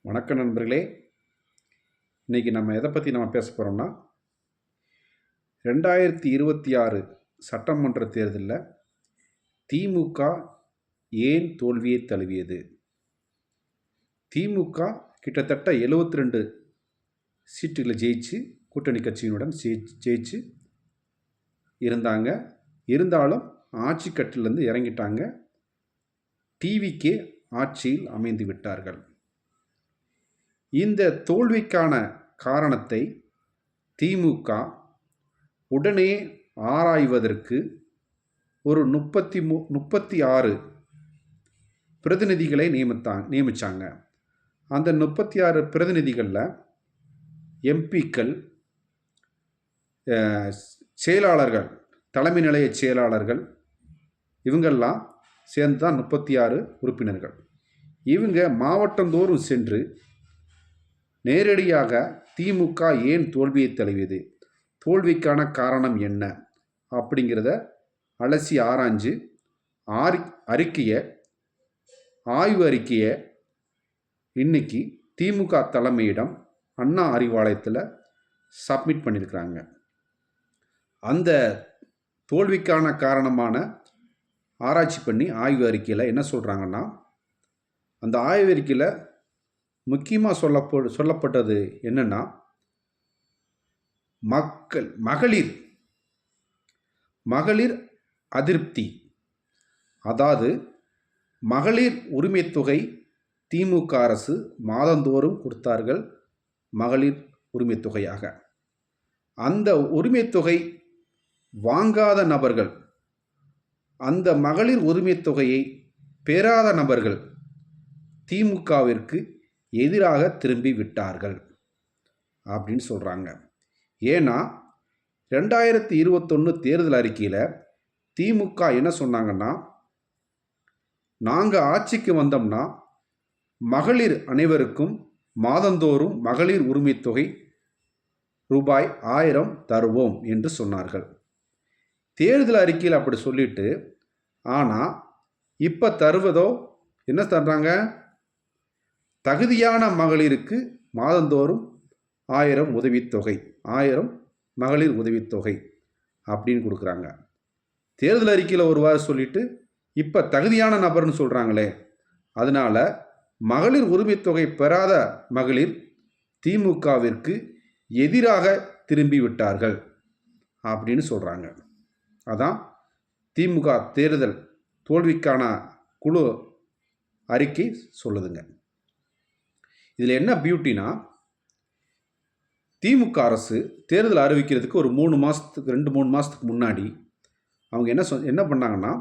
வணக்கம் நண்பர்களே. இன்றைக்கி நம்ம எதை பற்றி பேச போகிறோம்னா 2026 சட்டமன்ற தேர்தலில் திமுக ஏன் தோல்வியை தழுவியது? திமுக கிட்டத்தட்ட 72 சீட்டுகளை ஜெயிச்சு கூட்டணி கட்சியினுடன் ஜெயிச்சு இருந்தாலும் ஆட்சி கட்டிலிருந்து இறங்கிட்டாங்க. டிவிக்கே ஆட்சியில் அமைந்து விட்டார்கள். இந்த தோல்விக்கான காரணத்தை திமுக உடனே ஆராய்வதற்கு ஒரு 36 பிரதிநிதிகளை நியமித்தாங்க. அந்த 36 பிரதிநிதிகளில் எம்பிக்கள், செயலாளர்கள், தலைமை நிலைய செயலாளர்கள், இவங்கெல்லாம் சேர்ந்து தான் 36 உறுப்பினர்கள். இவங்க மாவட்டந்தோறும் சென்று நேரடியாக திமுக ஏன் தோல்வியை தழுவியது, தோல்விக்கான காரணம் என்ன அப்படிங்கிறத அலசி ஆராய்ஞ்சு ஆய்வு அறிக்கையை இன்னைக்கு திமுக தலைமையிடம் அண்ணா அறிவாலயத்தில் சப்மிட் பண்ணியிருக்கிறாங்க. அந்த தோல்விக்கான காரணமான ஆராய்ச்சி பண்ணி ஆய்வு அறிக்கையில் என்ன சொல்கிறாங்கன்னா, அந்த ஆய்வு அறிக்கையில் முக்கியமாக சொல்லப்பட்டது என்னன்னா, மகளிர் அதிருப்தி. அதாவது மகளிர் உரிமை தொகை திமுக அரசு மாதந்தோறும் கொடுத்தார்கள் மகளிர் உரிமை தொகையாக. அந்த உரிமை தொகை வாங்காத நபர்கள், அந்த மகளிர் உரிமை தொகையை பெறாத நபர்கள் திமுகவிற்கு எதிராக திரும்பி விட்டார்கள் அப்படின்னு சொல்கிறாங்க. ஏன்னா 2021 தேர்தல் அறிக்கையில் திமுக என்ன சொன்னாங்கன்னா, நாங்கள் ஆட்சிக்கு வந்தோம்னா மகளிர் அனைவருக்கும் மாதந்தோறும் மகளிர் உரிமை தொகை ரூபாய் 1000 தருவோம் என்று சொன்னார்கள். தேர்தல் அறிக்கையில் அப்படி சொல்லிட்டு, ஆனால் இப்போ தருவதோ என்ன தர்றாங்க, தகுதியான மகளிருக்கு மாதந்தோறும் 1000 உதவித்தொகை, 1000 மகளிர் உதவித்தொகை அப்படின்னு கொடுக்குறாங்க. தேர்தல் அறிக்கையில் ஒரு வாரம் சொல்லிட்டு இப்போ தகுதியான நபர்னு சொல்கிறாங்களே, அதனால் மகளிர் உரிமைத்தொகை பெறாத மகளிர் திமுகவிற்கு எதிராக திரும்பி விட்டார்கள் அப்படின்னு சொல்கிறாங்க. அதான் திமுக தேர்தல் தோல்விக்கான குழு அறிக்கை சொல்லுதுங்க. இதில் என்ன பியூட்டினா, திமுக அரசு தேர்தல் அறிவிக்கிறதுக்கு ஒரு 2-3 மாதத்துக்கு முன்னாடி அவங்க என்ன பண்ணாங்கன்னா,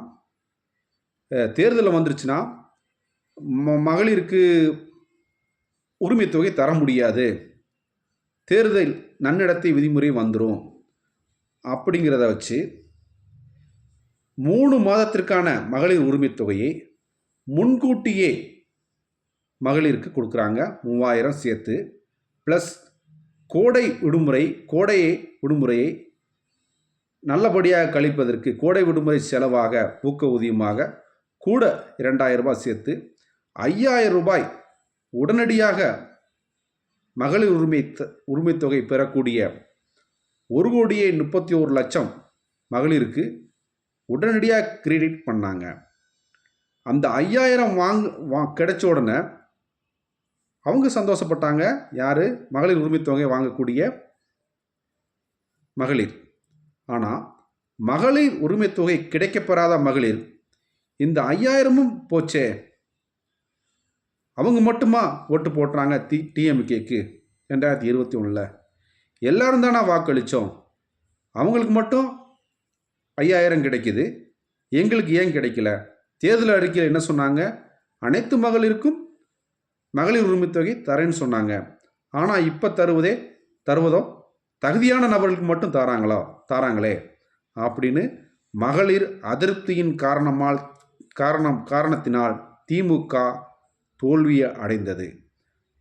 தேர்தலில் வந்துருச்சுன்னா மகளிருக்கு உரிமை தொகை தர முடியாது, தேர்தல் நன்னடத்தை விதிமுறை வந்துடும் அப்படிங்கிறத வச்சு 3 மாதத்திற்கான மகளிர் உரிமை தொகையை முன்கூட்டியே மகளிருக்கு கொடுக்குறாங்க. 3000 சேர்த்து ப்ளஸ் கோடை விடுமுறையை நல்லபடியாக கழிப்பதற்கு கோடை விடுமுறை செலவாக ஊக்க ஊதியமாக கூட 2000 ரூபாய் சேர்த்து 5000 ரூபாய் உடனடியாக மகளிர் உரிமை தொகை பெறக்கூடிய 1,31,00,000 மகளிருக்கு உடனடியாக கிரெடிட் பண்ணாங்க. அந்த 5000 கிடைச்ச உடனே அவங்க சந்தோஷப்பட்டாங்க. யார்? மகளிர் உரிமை தொகை வாங்கக்கூடிய மகளிர். ஆனால் மகளிர் உரிமை தொகை கிடைக்கப்பெறாத மகளிர், இந்த 5000ம் போச்சே, அவங்க மட்டுமா ஓட்டு போட்டுறாங்க டிஎம்கேக்கு 2021? எல்லாரும் தானே வாக்களித்தோம், அவங்களுக்கு மட்டும் 5000 கிடைக்குது, எங்களுக்கு ஏன் கிடைக்கல? தேர்தல் அறிக்கையில் என்ன சொன்னாங்க? அனைத்து மகளிருக்கும் மகளிர் உரிமை தொகை தரேன்னு சொன்னாங்க. ஆனால் இப்போ தருவதோ தகுதியான நபர்களுக்கு மட்டும் தராங்களே அப்படின்னு மகளிர் அதிருப்தியின் காரணத்தினால் திமுக தோல்வியை அடைந்தது.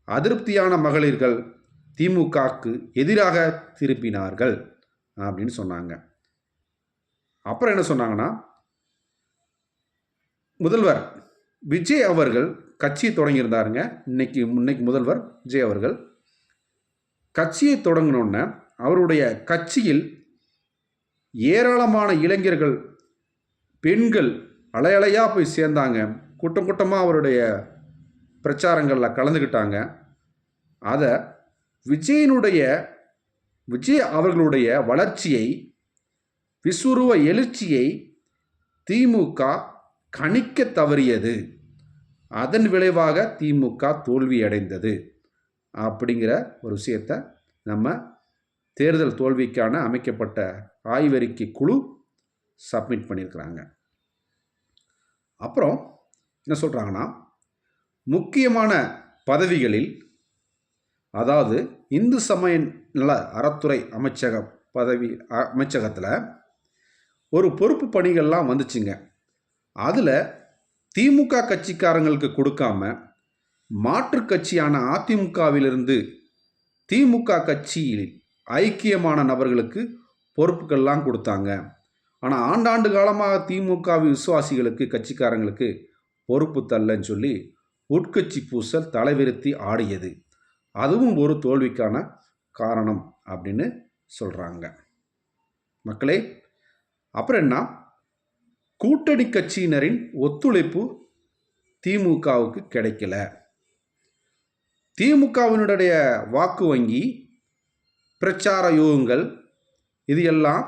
அதிருப்தியான மகளிர்கள் திமுகவுக்கு எதிராக திருப்பினார்கள் அப்படின்னு சொன்னாங்க. அப்புறம் என்ன சொன்னாங்கன்னா, முதல்வர் விஜய் அவர்கள் கட்சியை தொடங்கியிருந்தாருங்க. இன்னைக்கு முதல்வர் விஜய் அவர்கள் கட்சியை தொடங்கினோன்னே அவருடைய கட்சியில் ஏராளமான இளைஞர்கள், பெண்கள் அலையலையாக போய் சேர்ந்தாங்க. கூட்டம் கூட்டமாக அவருடைய பிரச்சாரங்களில் கலந்துக்கிட்டாங்க. அதை விஜய் அவர்களுடைய வளர்ச்சியை, விஸ்வரூப எழுச்சியை திமுக கணிக்க தவறியது. அதன் விளைவாக திமுக தோல்வி அடைந்தது அப்படிங்கிற ஒரு விஷயத்தை நம்ம தேர்தல் தோல்விக்கான அமைக்கப்பட்ட ஆய்வறிக்கை குழு சப்மிட் பண்ணியிருக்கிறாங்க. அப்புறம் என்ன சொல்கிறாங்கன்னா, முக்கியமான பதவிகளில், அதாவது இந்து சமய நல அறத்துறை அமைச்சகத்தில் ஒரு பொறுப்பு பணிகள்லாம் வந்துச்சுங்க. அதில் திமுக கட்சிக்காரங்களுக்கு கொடுக்காம மாற்று கட்சியான அதிமுகவிலிருந்து திமுக கட்சியில் ஐக்கியமான நபர்களுக்கு பொறுப்புகள்லாம் கொடுத்தாங்க. ஆனால் ஆண்டாண்டு காலமாக திமுக விசுவாசிகளுக்கு, கட்சிக்காரங்களுக்கு பொறுப்பு தரலன்னு சொல்லி உட்கட்சி பூசல் தலைவிரித்தி ஆடியது. அதுவும் ஒரு தோல்விக்கான காரணம் அப்படின்னு சொல்கிறாங்க. மக்களே, அப்புறம் என்ன, கூட்டணி கட்சியினரின் ஒத்துழைப்பு திமுகவுக்கு கிடைக்கல. திமுகவினுடைய வாக்கு வங்கி, பிரச்சார யூகங்கள், இது எல்லாம்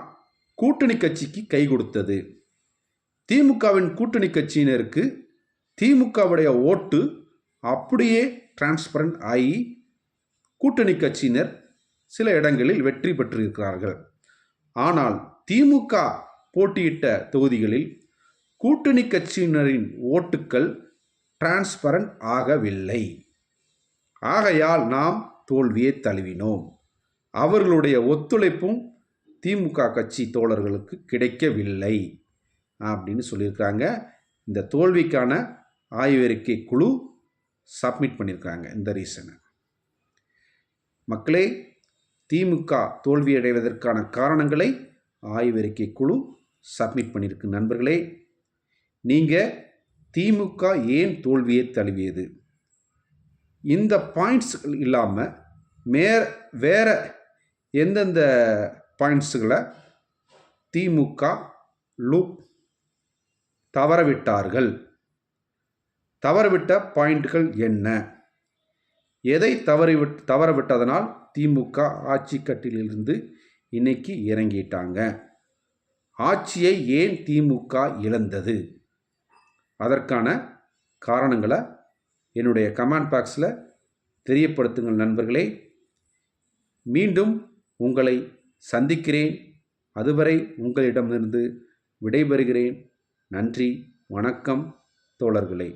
கூட்டணி கட்சிக்கு கை கொடுத்தது. திமுகவின் கூட்டணி கட்சியினருக்கு திமுகவுடைய ஓட்டு அப்படியே டிரான்ஸ்பரண்ட் ஆகி கூட்டணி கட்சியினர் சில இடங்களில் வெற்றி பெற்றிருக்கிறார்கள். ஆனால் திமுக போட்டியிட்ட தொகுதிகளில் கூட்டணி கட்சியினரின் ஓட்டுக்கள் டிரான்ஸ்பரண்ட் ஆகவில்லை. ஆகையால் நாம் தோல்வியை தழுவினோம். அவர்களுடைய ஒத்துழைப்பும் திமுக கட்சி தோழர்களுக்கு கிடைக்கவில்லை அப்படின்னு சொல்லியிருக்காங்க. இந்த தோல்விக்கான ஆய்வறிக்கை குழு சப்மிட் பண்ணியிருக்காங்க இந்த ரீசனை. மக்களே, திமுக தோல்வியடைவதற்கான காரணங்களை ஆய்வறிக்கை குழு சப்மிட் பண்ணியிருக்கு. நண்பர்களே, நீங்கள் திமுக ஏன் தோல்வியை தழுவியது, இந்த பாயிண்ட்ஸ் இல்லாமல் வேற எந்தெந்த பாயிண்ட்ஸுகளை திமுக லூப் தவறவிட்ட பாயிண்ட்கள் என்ன, எதை தவறவிட்டதனால் திமுக ஆட்சி கட்டிலிருந்து இன்னைக்கு இறங்கிட்டாங்க, ஆட்சியை ஏன் திமுக இழந்தது, அதற்கான காரணங்களை என்னுடைய கமெண்ட் பாக்ஸில் தெரியப்படுத்துங்கள் நண்பர்களே. மீண்டும் உங்களை சந்திக்கிறேன். அதுவரை உங்களிடமிருந்து விடைபெறுகிறேன். நன்றி, வணக்கம் தோழர்களே.